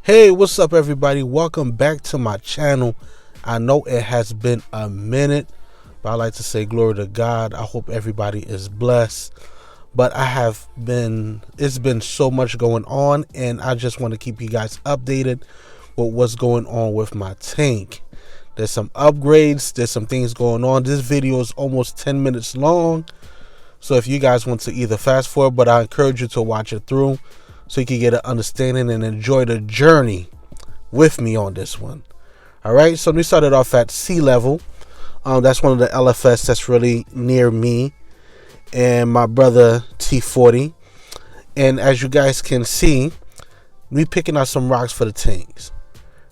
Hey, what's up, everybody? Welcome back to my channel. I know it has been a minute, but I like to say glory to God. I hope everybody is blessed. But it's been so much going on, and I just want to keep you guys updated with what's going on with my tank. There's some upgrades, there's some things going on. This video is almost 10 minutes long, so if you guys want to either fast forward, but I encourage you to watch it through so you can get an understanding and enjoy the journey with me on this one. All right, so we started off at sea level. That's one of the LFS that's really near me and my brother T40. And as you guys can see, we picking out some rocks for the tanks,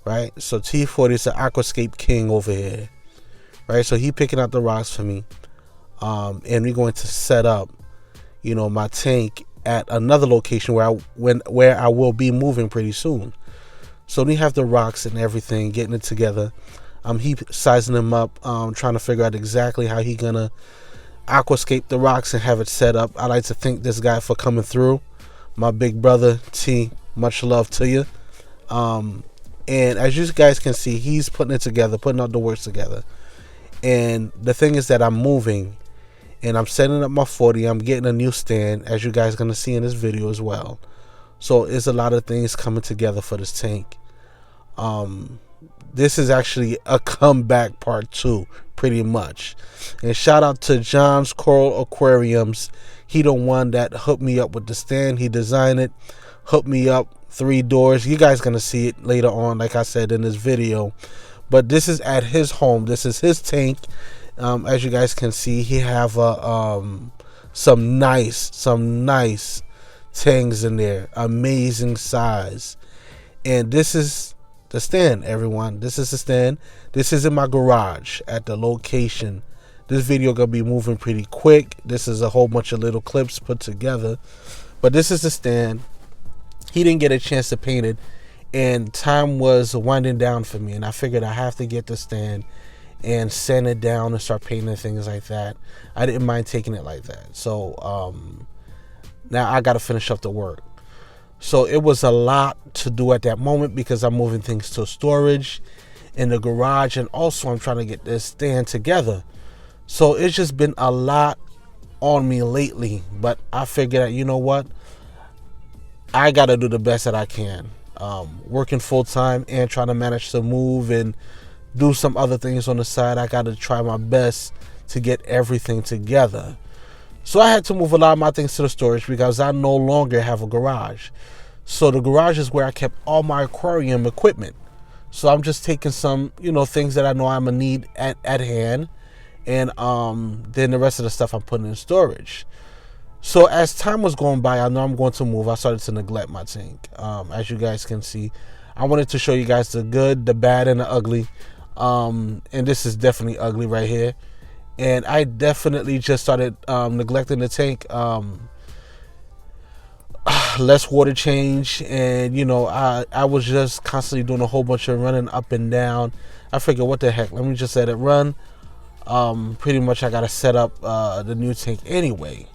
right? So T40 is the Aquascape King over here, right? So he picking out the rocks for me, and we're going to set up, my tank at another location where I will be moving pretty soon. So we have the rocks and everything, getting it together. He sizing them up, trying to figure out exactly how he gonna aquascape the rocks and have it set up. I like to thank this guy for coming through. My big brother T, much love to you. And as you guys can see, he's putting it together, putting all the works together. And the thing is that I'm moving and I'm setting up my 40. I'm getting a new stand, as you guys are going to see in this video as well. So it's a lot of things coming together for this tank. This is actually a comeback part 2, pretty much. And shout out to John's Coral Aquariums. He the one that hooked me up with the stand. He designed it, hooked me up, 3 doors. You guys going to see it later on, like I said in this video. But this is at his home. This is his tank. As you guys can see, he have some nice tangs in there, amazing size. And this is the stand, everyone. This is the stand. This is in my garage at the location. This video gonna be moving pretty quick. This is a whole bunch of little clips put together, but this is the stand. He didn't get a chance to paint it, and time was winding down for me, and I figured I have to get the stand and sand it down and start painting things like that. I didn't mind taking it like that. So now I got to finish up the work. So it was a lot to do at that moment because I'm moving things to storage in the garage, and also I'm trying to get this stand together. So it's just been a lot on me lately, but I figured that, you know what, I got to do the best that I can. Working full time and trying to manage to move and do some other things on the side. I got to try my best to get everything together. So I had to move a lot of my things to the storage because I no longer have a garage. So the garage is where I kept all my aquarium equipment. So I'm just taking some, things that I know I'm gonna need at hand, and then the rest of the stuff I'm putting in storage. So as time was going by, I know I'm going to move. I started to neglect my tank. As you guys can see, I wanted to show you guys the good, the bad, and the ugly. And this is definitely ugly right here. And I definitely just started neglecting the tank. Less water change, and I was just constantly doing a whole bunch of running up and down. I figured, what the heck, let me just let it run. Pretty much I gotta set up the new tank anyway.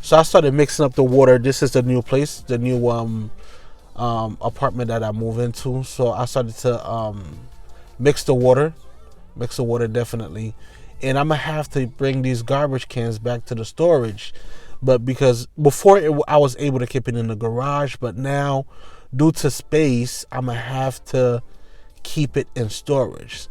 So I started mixing up the water. This is the new place, the new apartment that I moved into. So I started to mix the water definitely. And I'm gonna have to bring these garbage cans back to the storage. But because before I was able to keep it in the garage, but now due to space, I'm gonna have to keep it in storage.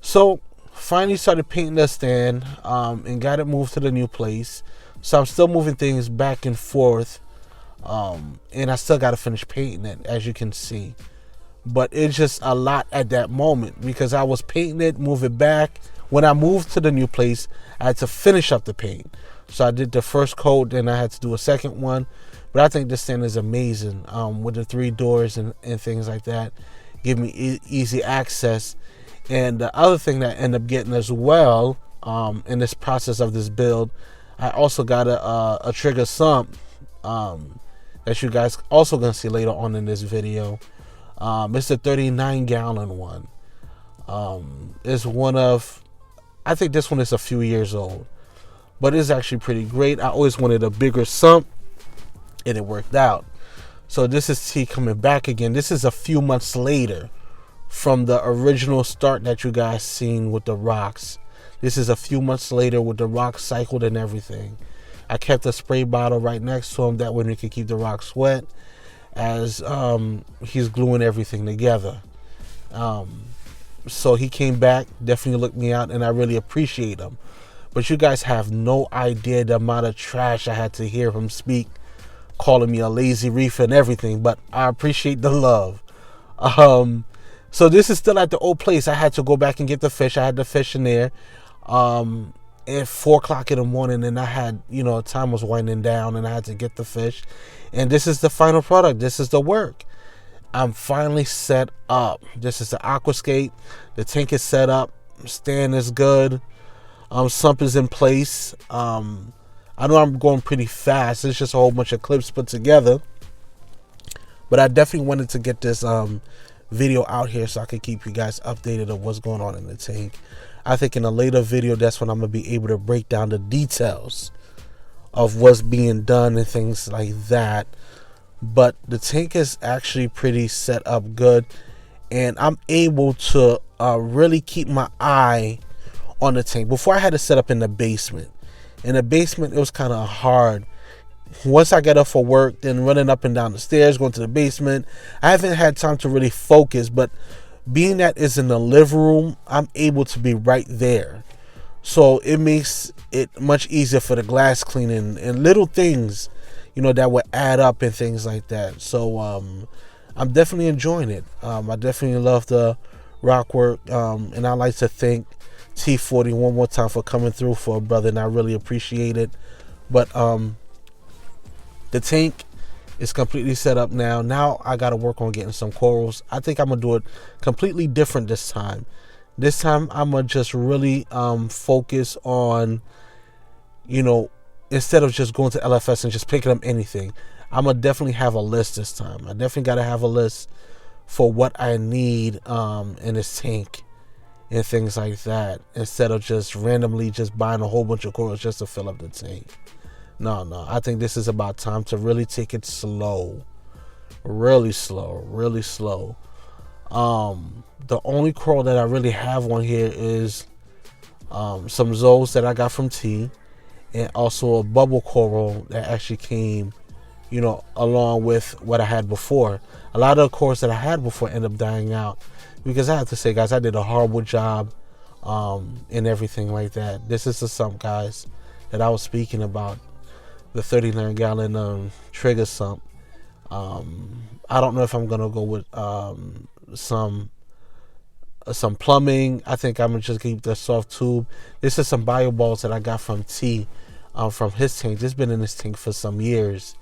So finally started painting the stand, and got it moved to the new place. So I'm still moving things back and forth, and I still got to finish painting it, as you can see. But it's just a lot at that moment because I was painting it, move it back. When I moved to the new place, I had to finish up the paint. So I did the first coat, then I had to do a second one. But I think this stand is amazing, with the 3 doors and things like that. Give me easy access. And the other thing that I ended up getting as well, in this process of this build, I also got a trigger sump that you guys also gonna see later on in this video. It's a 39-gallon one. It's one of, I think this one is a few years old, but it's actually pretty great. I always wanted a bigger sump, and it worked out. So this is T coming back again. This is a few months later from the original start that you guys seen with the rocks. This is a few months later with the rocks cycled and everything. I kept a spray bottle right next to him, that way we can keep the rocks wet as he's gluing everything together. So he came back, definitely looked me out, and I really appreciate him. But you guys have no idea the amount of trash I had to hear him speak, calling me a lazy reefer and everything, but I appreciate the love. So this is still at the old place. I had to go back and get the fish. I had the fish in there at 4 o'clock in the morning, and I had, time was winding down, and I had to get the fish. And this is the final product. This is the work. I'm finally set up. This is the aquascape. The tank is set up. Stand is good. Sump is in place. I know I'm going pretty fast. It's just a whole bunch of clips put together. But I definitely wanted to get this video out here so I could keep you guys updated of what's going on in the tank. I think in a later video, that's when I'm going to be able to break down the details of what's being done and things like that. But the tank is actually pretty set up good. And I'm able to really keep my eye on the tank. Before, I had to set up in the basement. In the basement, it was kind of hard. Once I get up for work, then running up and down the stairs, going to the basement, I haven't had time to really focus. But being that it's in the living room, I'm able to be right there. So it makes it much easier for the glass cleaning and little things, that would add up and things like that. So I'm definitely enjoying it. I definitely love the rock work. And I like to thank T40 one more time for coming through for a brother, and I really appreciate it. But the tank is completely set up now. Now I got to work on getting some corals. I think I'm going to do it completely different this time. This time I'm going to just really focus on, instead of just going to LFS and just picking up anything, I'm going to definitely have a list this time. I definitely got to have a list for what I need in this tank and things like that, instead of just randomly just buying a whole bunch of corals just to fill up the tank. No, I think this is about time to really take it slow. Really slow. The only coral that I really have on here is some Zoes that I got from T, and also a bubble coral that actually came, along with what I had before. A lot of the corals that I had before ended up dying out, because I have to say, guys, I did a horrible job and everything like that. This is the sump, guys, that I was speaking about. The 39-gallon trigger sump. I don't know if I'm gonna go with some plumbing. I think I'm gonna just keep the soft tube. This is some bio balls that I got from T, from his tank. This has been in this tank for some years,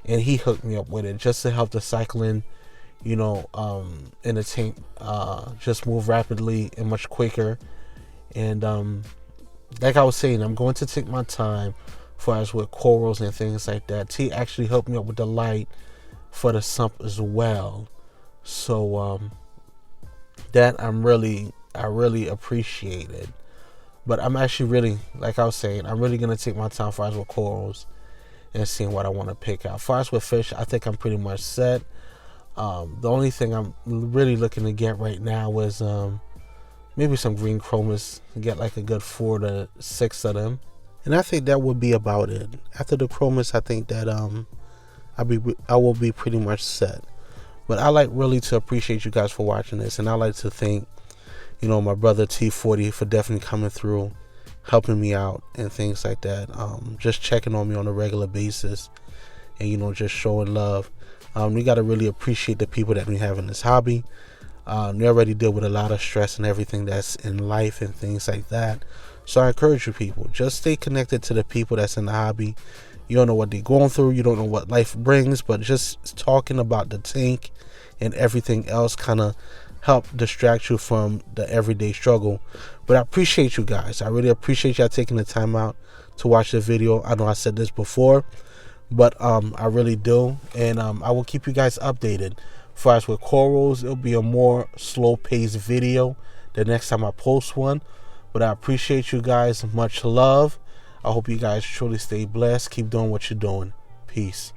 and he hooked me up with it just to help the cycling, in the tank just move rapidly and much quicker. And like I was saying, I'm going to take my time for us with corals and things like that. T actually helped me up with the light for the sump as well. So that I really appreciate it. But I'm actually really, like I was saying, I'm really gonna take my time for us with corals and seeing what I want to pick out. For us with fish, I think I'm pretty much set. The only thing I'm really looking to get right now is maybe some green chromas. Get like a good 4 to 6 of them. And I think that would be about it. After the chromas, I think that I will be pretty much set. But I like really to appreciate you guys for watching this, and I like to thank, my brother T40 for definitely coming through, helping me out and things like that. Just checking on me on a regular basis, and just showing love. We got to really appreciate the people that we have in this hobby. We already deal with a lot of stress and everything that's in life and things like that. So I encourage you people, just stay connected to the people that's in the hobby. You don't know what they're going through. You don't know what life brings, but just talking about the tank and everything else kind of help distract you from the everyday struggle. But I appreciate you guys. I really appreciate y'all taking the time out to watch the video. I know I said this before, but I really do. And I will keep you guys updated. For us with corals, it'll be a more slow-paced video the next time I post one. But I appreciate you guys. Much love. I hope you guys truly stay blessed. Keep doing what you're doing. Peace.